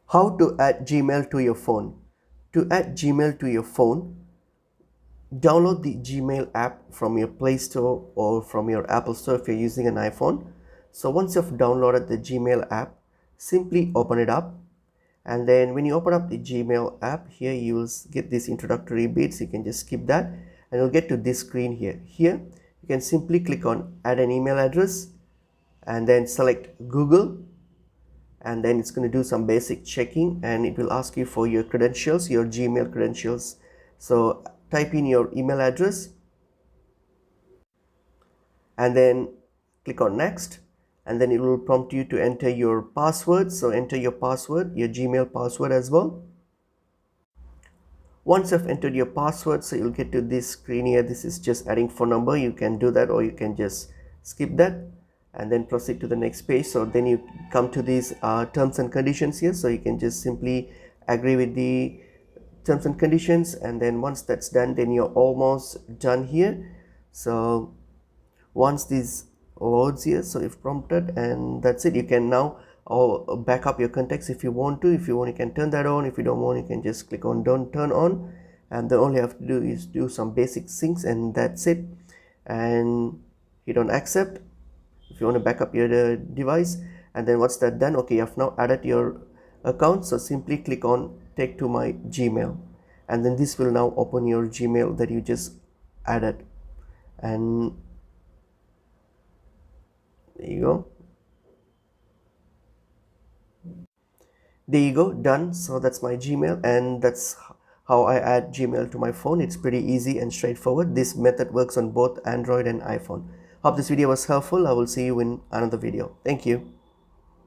How to add Gmail to your phone. To add Gmail to your phone, download the Gmail app from your Play Store or from your Apple Store if you're using an iPhone. So once you've downloaded the Gmail app, simply open it up. And then when you open up the Gmail app, here you will get this introductory bits. You can just skip that and you'll get to this screen here. Here you can simply click on add an email address and then select Google, and then it's going to do some basic checking and it will ask you for your credentials, your Gmail credentials. So type in your email address and then click on next, and then it will prompt you to enter your password. So enter your password, your Gmail password as well. Once you've entered your password, so you'll get to this screen here. This is just adding phone number. You can do that or you can just skip that and then proceed to the next page. So then you come to these terms and conditions here, so you can just simply agree with the terms and conditions, and then once that's done, then you're almost done here. So once this loads here, so if prompted, and that's it. You can now back up your contacts if you want to. If you want, you can turn that on. If you don't want, you can just click on don't turn on, and then all you have to do is do some basic syncs, and that's it. And you don't accept if you want to back up your device. And then once that's done, okay, you have now added your account. So simply click on take to my Gmail, and then this will now open your Gmail that you just added. And there you go. There you go, done. So that's my Gmail, and that's how I add Gmail to my phone. It's pretty easy and straightforward. This method works on both Android and iPhone. Hope this video was helpful. I will see you in another video. Thank you.